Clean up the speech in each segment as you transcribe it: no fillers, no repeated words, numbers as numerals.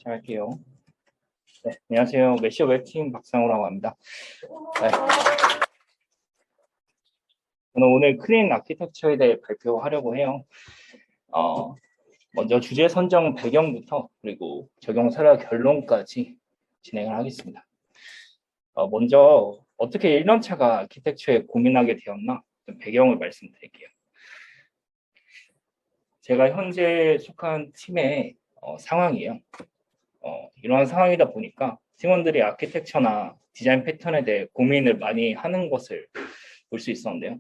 할게요. 네, 안녕하세요. 메시어 웹팀 박상호라고 합니다. 네. 저는 오늘 클린 아키텍처에 대해 발표하려고 해요. 먼저 주제 선정 배경부터 그리고 적용 사례 결론까지 진행을 하겠습니다. 먼저 어떻게 1년차가 아키텍처에 고민하게 되었나 좀 배경을 말씀드릴게요. 제가 현재 속한 팀의 상황이에요. 이러한 상황이다 보니까 팀원들이 아키텍처나 디자인 패턴에 대해 고민을 많이 하는 것을 볼 수 있었는데요.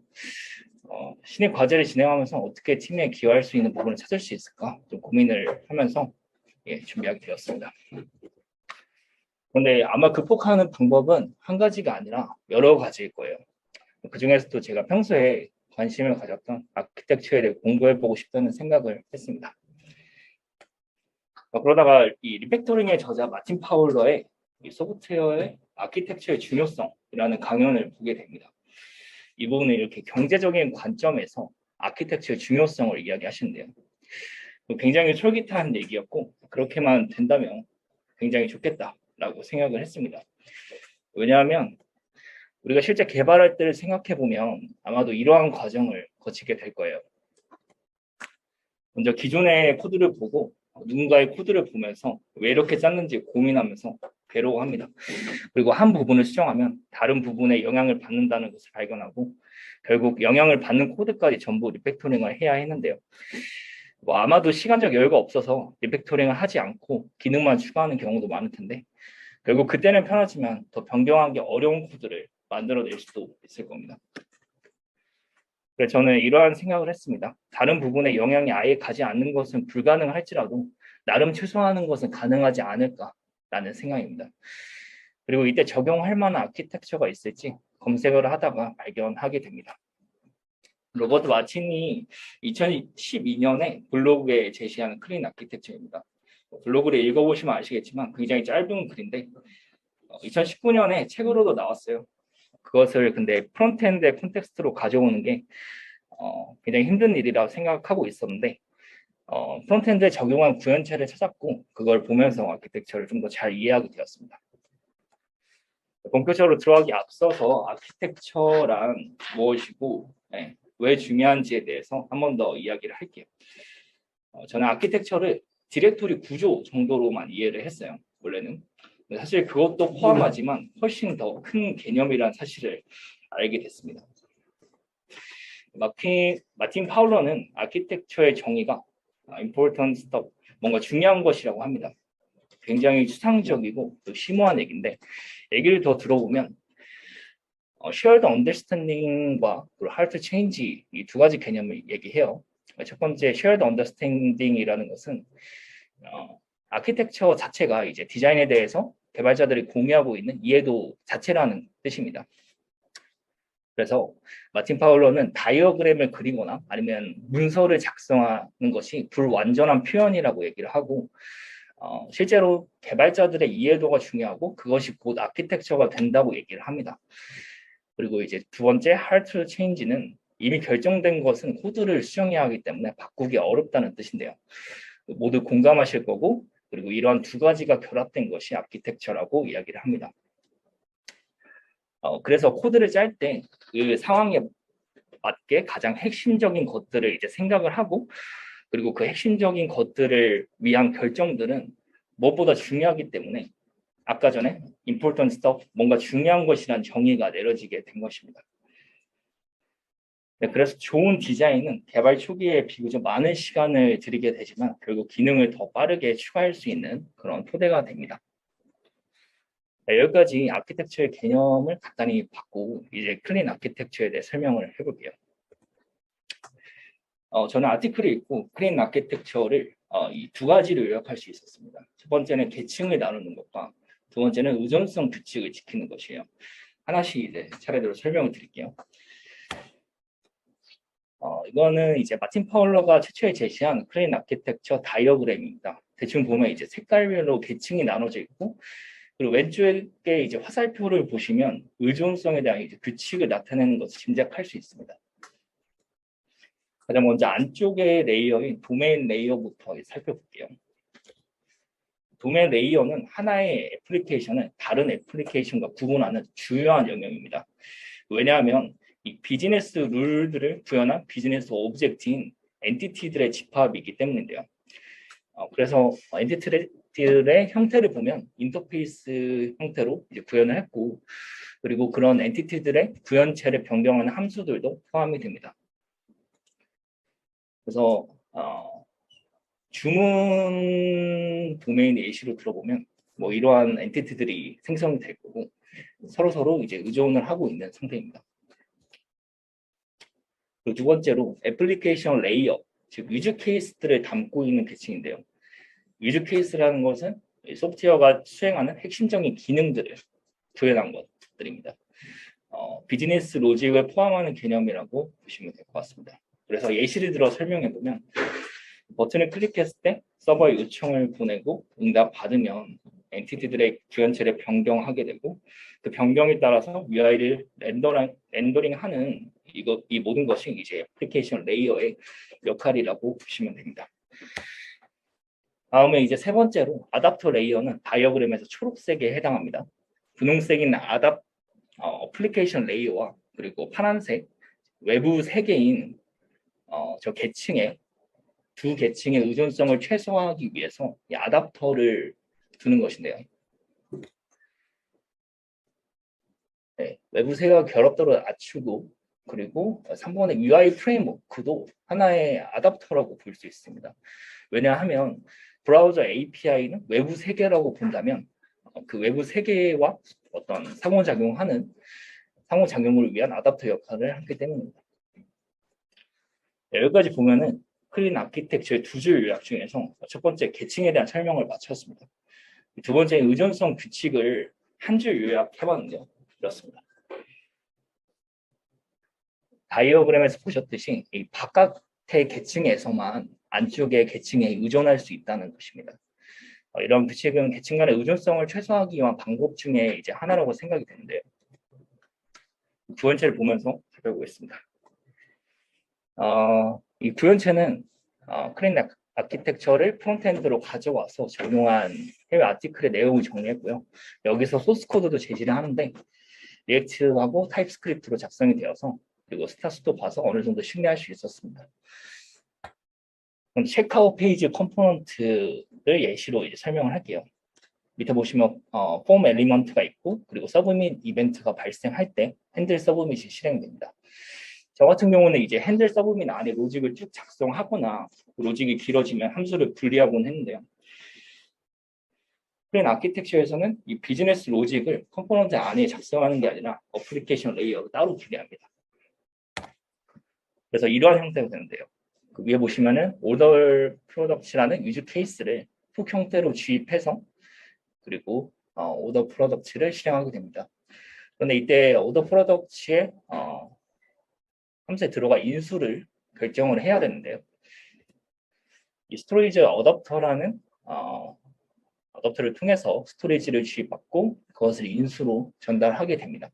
신입 과제를 진행하면서 어떻게 팀에 기여할 수 있는 부분을 찾을 수 있을까 좀 고민을 하면서 준비하게 되었습니다. 그런데 아마 극복하는 방법은 한 가지가 아니라 여러 가지일 거예요. 그 중에서도 제가 평소에 관심을 가졌던 아키텍처에 대해 공부해보고 싶다는 생각을 했습니다. 그러다가 이 리팩토링의 저자 마틴 파울러의 이 소프트웨어의 아키텍처의 중요성이라는 강연을 보게 됩니다. 이 부분은 이렇게 경제적인 관점에서 아키텍처의 중요성을 이야기하시는데요. 굉장히 솔깃한 얘기였고 그렇게만 된다면 굉장히 좋겠다라고 생각을 했습니다. 왜냐하면 우리가 실제 개발할 때를 생각해 보면 아마도 이러한 과정을 거치게 될 거예요. 먼저 기존의 코드를 보고 누군가의 코드를 보면서 왜 이렇게 짰는지 고민하면서 괴로워합니다. 그리고 한 부분을 수정하면 다른 부분에 영향을 받는다는 것을 발견하고 결국 영향을 받는 코드까지 전부 리팩토링을 해야 했는데요. 아마도 시간적 여유가 없어서 리팩토링을 하지 않고 기능만 추가하는 경우도 많을 텐데 결국 그때는 편하지만 더 변경하기 어려운 코드를 만들어낼 수도 있을 겁니다. 그래서 저는 이러한 생각을 했습니다. 다른 부분에 영향이 아예 가지 않는 것은 불가능할지라도 나름 최소화하는 것은 가능하지 않을까라는 생각입니다. 그리고 이때 적용할 만한 아키텍처가 있을지 검색을 하다가 발견하게 됩니다. 로버트 마틴이 2012년에 블로그에 제시하는 클린 아키텍처입니다. 블로그를 읽어보시면 아시겠지만 굉장히 짧은 글인데 2019년에 책으로도 나왔어요. 그것을 근데 프론트엔드의 콘텍스트로 가져오는 게 굉장히 힘든 일이라고 생각하고 있었는데 프론트엔드에 적용한 구현체를 찾았고 그걸 보면서 아키텍처를 좀 더 잘 이해하게 되었습니다. 본격적으로 들어가기 앞서서 아키텍처란 무엇이고 왜 중요한지에 대해서 한 번 더 이야기를 할게요. 저는 아키텍처를 디렉토리 구조 정도로만 이해를 했어요. 원래는. 사실 그것도 포함하지만 훨씬 더 큰 개념이라는 사실을 알게 됐습니다. 마틴 파울러는 아키텍처의 정의가 important stuff, 뭔가 중요한 것이라고 합니다. 굉장히 추상적이고 또 심오한 얘기인데 얘기를 더 들어보면 shared understanding과 hard to change 이 두 가지 개념을 얘기해요. 첫 번째 shared understanding이라는 것은 아키텍처 자체가 이제 디자인에 대해서 개발자들이 공유하고 있는 이해도 자체라는 뜻입니다. 그래서 마틴 파울러는 다이어그램을 그리거나 아니면 문서를 작성하는 것이 불완전한 표현이라고 얘기를 하고 실제로 개발자들의 이해도가 중요하고 그것이 곧 아키텍처가 된다고 얘기를 합니다. 그리고 이제 두 번째 hard to change는 이미 결정된 것은 코드를 수정해야 하기 때문에 바꾸기 어렵다는 뜻인데요. 모두 공감하실 거고 그리고 이러한 두 가지가 결합된 것이 아키텍처라고 이야기를 합니다. 그래서 코드를 짤 때 그 상황에 맞게 가장 핵심적인 것들을 이제 생각을 하고 그리고 그 핵심적인 것들을 위한 결정들은 무엇보다 중요하기 때문에 아까 전에 important stuff, 뭔가 중요한 것이란 정의가 내려지게 된 것입니다. 그래서 좋은 디자인은 개발 초기에 비교적 많은 시간을 들이게 되지만 결국 기능을 더 빠르게 추가할 수 있는 그런 토대가 됩니다. 여기까지 아키텍처의 개념을 간단히 받고 이제 클린 아키텍처에 대해 설명을 해볼게요. 저는 아티클을 읽고 클린 아키텍처를 이 두 가지로 요약할 수 있었습니다. 첫 번째는 계층을 나누는 것과 두 번째는 의존성 규칙을 지키는 것이에요. 하나씩 이제 차례대로 설명을 드릴게요. 이거는 이제 마틴 파울러가 최초에 제시한 클린 아키텍처 다이어그램입니다. 대충 보면 이제 색깔별로 계층이 나눠져 있고 그리고 왼쪽에 이제 화살표를 보시면 의존성에 대한 이제 규칙을 나타내는 것을 짐작할 수 있습니다. 가장 먼저 안쪽의 레이어인 도메인 레이어부터 살펴볼게요. 도메인 레이어는 하나의 애플리케이션을 다른 애플리케이션과 구분하는 중요한 영역입니다. 왜냐하면 이 비즈니스 룰들을 구현한 비즈니스 오브젝트인 엔티티들의 집합이기 때문인데요. 그래서 엔티티들의 형태를 보면 인터페이스 형태로 이제 구현을 했고, 그리고 그런 엔티티들의 구현체를 변경하는 함수들도 포함이 됩니다. 그래서 주문 도메인 예시로 들어보면 뭐 이러한 엔티티들이 생성이 될 거고 서로 이제 의존을 하고 있는 상태입니다. 그리고 두 번째로 애플리케이션 레이어, 즉 유즈 케이스들을 담고 있는 계층인데요. 유즈 케이스라는 것은 소프트웨어가 수행하는 핵심적인 기능들을 구현한 것들입니다. 비즈니스 로직을 포함하는 개념이라고 보시면 될 것 같습니다. 그래서 예시를 들어 설명해 보면 버튼을 클릭했을 때 서버에 요청을 보내고 응답 받으면 엔티티들의 구현체를 변경하게 되고 그 변경에 따라서 UI를 렌더링하는 이 모든 것이 이제 애플리케이션 레이어의 역할이라고 보시면 됩니다. 다음에 이제 세 번째로 아답터 레이어는 다이어그램에서 초록색에 해당합니다. 분홍색인 어플리케이션 레이어와 그리고 파란색 외부 세계인 저 계층의 두 계층의 의존성을 최소화하기 위해서 이 아답터를 두는 것인데요. 네, 외부 세계와 결합도를 낮추고 그리고 3번의 UI 프레임워크도 하나의 아답터라고 볼 수 있습니다. 왜냐하면 브라우저 API는 외부 세계라고 본다면 그 외부 세계와 어떤 상호작용을 위한 아답터 역할을 하기 때문입니다. 네, 여기까지 보면은 클린 아키텍처의 두 줄 요약 중에서 첫 번째 계층에 대한 설명을 마쳤습니다. 두 번째 의존성 규칙을 한 줄 요약해봤는데요. 이렇습니다. 다이어그램에서 보셨듯이 이 바깥의 계층에서만 안쪽의 계층에 의존할 수 있다는 것입니다. 이런 규칙은 계층 간의 의존성을 최소화하기 위한 방법 중에 이제 하나라고 생각이 되는데요. 구현체를 보면서 살펴보겠습니다. 이 구현체는 클린 아키텍처를 프론트엔드로 가져와서 적용한 해외 아티클의 내용을 정리했고요. 여기서 소스 코드도 제시를 하는데 리액트하고 타입스크립트로 작성이 되어서 그리고 스타트도 봐서 어느 정도 신뢰할 수 있었습니다. 그럼 체크아웃 페이지 컴포넌트를 예시로 이제 설명을 할게요. 밑에 보시면 폼 엘리먼트가 있고 그리고 서브밋 이벤트가 발생할 때 핸들 서브밋이 실행됩니다. 저 같은 경우는 이제 핸들 서브밋 안에 로직을 쭉 작성하거나 로직이 길어지면 함수를 분리하곤 했는데요. 클린 아키텍처에서는 이 비즈니스 로직을 컴포넌트 안에 작성하는 게 아니라 어플리케이션 레이어로 따로 분리합니다. 그래서 이러한 형태가 되는데요. 그 위에 보시면은 오더 프로덕트라는 유즈 케이스를 훅 형태로 주입해서 그리고 오더 프로덕트를 실행하게 됩니다. 그런데 이때 오더 프로덕트의 함수에 들어가 인수를 결정을 해야 되는데요. 이 스토리지 어댑터라는 어댑터를 통해서 스토리지를 주입받고 그것을 인수로 전달하게 됩니다.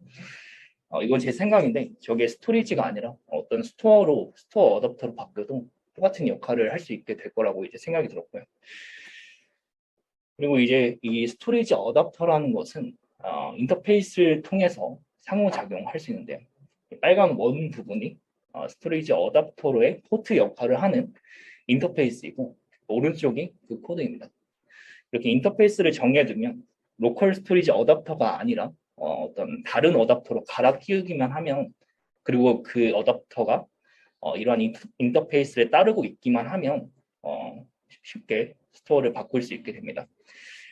이건 제 생각인데 저게 스토리지가 아니라 어떤 스토어 어댑터로 바뀌어도 똑같은 역할을 할 수 있게 될 거라고 이제 생각이 들었고요. 그리고 이제 이 스토리지 어댑터라는 것은 인터페이스를 통해서 상호작용할 수 있는데요. 빨간 원 부분이 스토리지 어댑터로의 포트 역할을 하는 인터페이스이고 오른쪽이 그 코드입니다. 이렇게 인터페이스를 정해두면 로컬 스토리지 어댑터가 아니라 어떤 다른 어댑터로 갈아 끼우기만 하면 그리고 그 어댑터가 이러한 인터페이스를 따르고 있기만 하면 쉽게 스토어를 바꿀 수 있게 됩니다.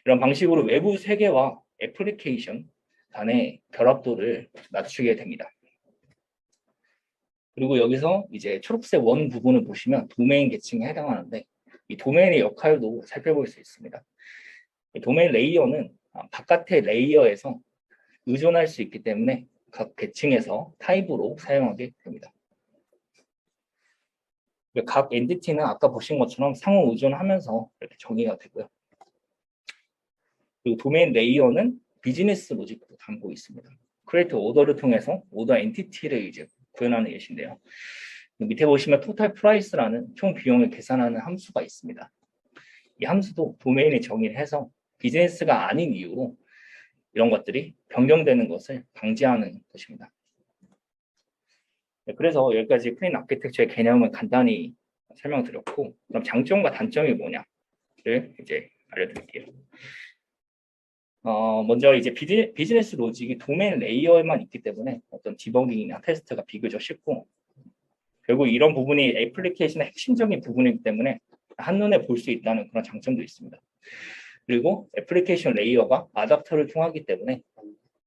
이런 방식으로 외부 세계와 애플리케이션 간의 결합도를 낮추게 됩니다. 그리고 여기서 이제 초록색 원 부분을 보시면 도메인 계층에 해당하는데 이 도메인의 역할도 살펴볼 수 있습니다. 이 도메인 레이어는 바깥의 레이어에서 의존할 수 있기 때문에 각 계층에서 타입으로 사용하게 됩니다. 각 엔티티는 아까 보신 것처럼 상호 의존하면서 이렇게 정의가 되고요. 그리고 도메인 레이어는 비즈니스 로직도 담고 있습니다. 크리에이트 오더를 통해서 오더 엔티티를 이제 구현하는 예시인데요. 밑에 보시면 토탈 프라이스라는 총 비용을 계산하는 함수가 있습니다. 이 함수도 도메인에 정의를 해서 비즈니스가 아닌 이유로 이런 것들이 변경되는 것을 방지하는 것입니다. 네, 그래서 여기까지 클린 아키텍처의 개념을 간단히 설명드렸고, 그럼 장점과 단점이 뭐냐를 이제 알려드릴게요. 먼저 이제 비즈니스 로직이 도메인 레이어에만 있기 때문에 어떤 디버깅이나 테스트가 비교적 쉽고, 결국 이런 부분이 애플리케이션의 핵심적인 부분이기 때문에 한눈에 볼 수 있다는 그런 장점도 있습니다. 그리고 애플리케이션 레이어가 아답터를 통하기 때문에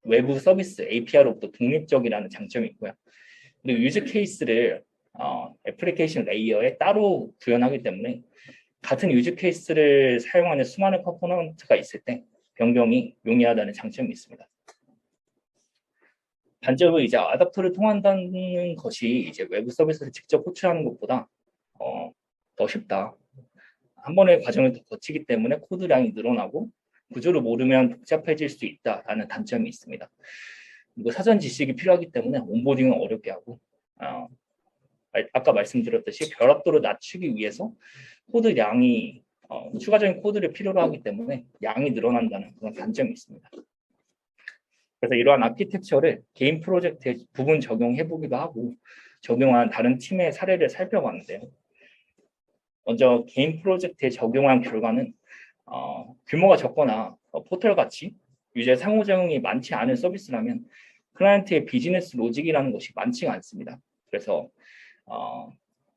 외부 서비스 API로부터 독립적이라는 장점이 있고요. 그리고 유즈 케이스를 애플리케이션 레이어에 따로 구현하기 때문에 같은 유즈 케이스를 사용하는 수많은 컴포넌트가 있을 때 변경이 용이하다는 장점이 있습니다. 단점은 이제 아답터를 통한다는 것이 이제 외부 서비스를 직접 호출하는 것보다 더 쉽다. 한 번의 과정을 더 거치기 때문에 코드량이 늘어나고 구조를 모르면 복잡해질 수 있다라는 단점이 있습니다. 그리고 사전 지식이 필요하기 때문에 온보딩을 어렵게 하고 아까 말씀드렸듯이 결합도를 낮추기 위해서 코드량이 추가적인 코드를 필요로 하기 때문에 양이 늘어난다는 그런 단점이 있습니다. 그래서 이러한 아키텍처를 개인 프로젝트에 부분 적용해보기도 하고 적용한 다른 팀의 사례를 살펴봤는데요. 먼저 개인 프로젝트에 적용한 결과는 규모가 적거나 포털같이 유저 상호작용이 많지 않은 서비스라면 클라이언트의 비즈니스 로직이라는 것이 많지가 않습니다. 그래서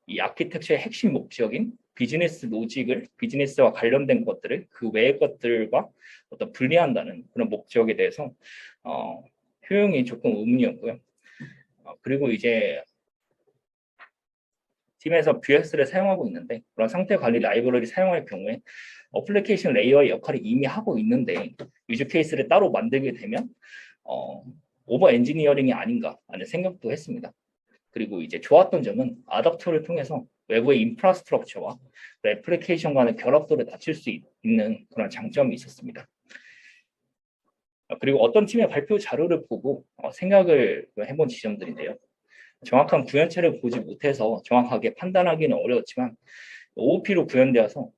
이 아키텍처의 핵심 목적인 비즈니스 로직을 비즈니스와 관련된 것들을 그 외의 것들과 어떤 분리한다는 그런 목적에 대해서 효용이 조금 의문이었고요. 그리고 이제 팀에서 Vuex를 사용하고 있는데 그런 상태 관리 라이브러리 사용할 경우에 어플리케이션 레이어의 역할을 이미 하고 있는데 유즈 케이스를 따로 만들게 되면 오버 엔지니어링이 아닌가 하는 생각도 했습니다. 그리고 이제 좋았던 점은 아답터를 통해서 외부의 인프라스트럭처와 애플리케이션 간의 결합도를 낮출 수 있는 그런 장점이 있었습니다. 그리고 어떤 팀의 발표 자료를 보고 생각을 해본 지점들인데요. 정확한 구현체를 보지 못해서 정확하게 판단하기는 어려웠지만 OOP로 구현되어서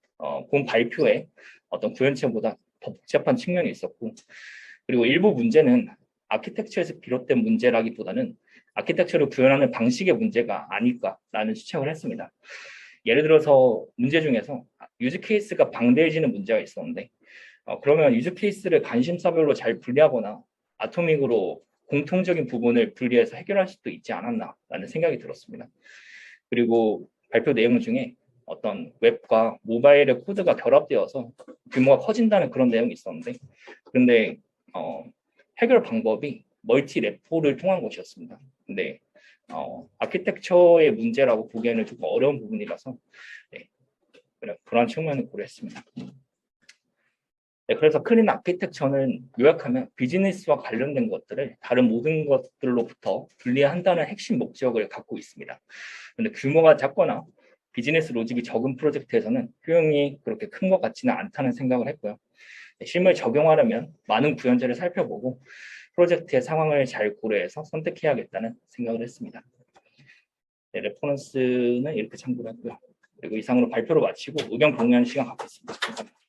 본 발표에 어떤 구현체보다 더 복잡한 측면이 있었고, 그리고 일부 문제는 아키텍처에서 비롯된 문제라기보다는 아키텍처를 구현하는 방식의 문제가 아닐까라는 추측을 했습니다. 예를 들어서 문제 중에서 유즈 케이스가 방대해지는 문제가 있었는데 그러면 유즈 케이스를 관심사별로 잘 분리하거나 아토믹으로 공통적인 부분을 분리해서 해결할 수도 있지 않았나라는 생각이 들었습니다. 그리고 발표 내용 중에 어떤 웹과 모바일의 코드가 결합되어서 규모가 커진다는 그런 내용이 있었는데, 그런데 해결 방법이 멀티 레포를 통한 것이었습니다. 근데 아키텍처의 문제라고 보기에는 조금 어려운 부분이라서 그런 측면을 고려했습니다. 네, 그래서 클린 아키텍처는 요약하면 비즈니스와 관련된 것들을 다른 모든 것들로부터 분리한다는 핵심 목적을 갖고 있습니다. 그런데 규모가 작거나 비즈니스 로직이 적은 프로젝트에서는 효용이 그렇게 큰 것 같지는 않다는 생각을 했고요. 실무에 적용하려면 많은 구현제를 살펴보고 프로젝트의 상황을 잘 고려해서 선택해야겠다는 생각을 했습니다. 네, 레퍼런스는 이렇게 참고를 했고요. 그리고 이상으로 발표를 마치고 의견 공유하는 시간 갖겠습니다. 감사합니다.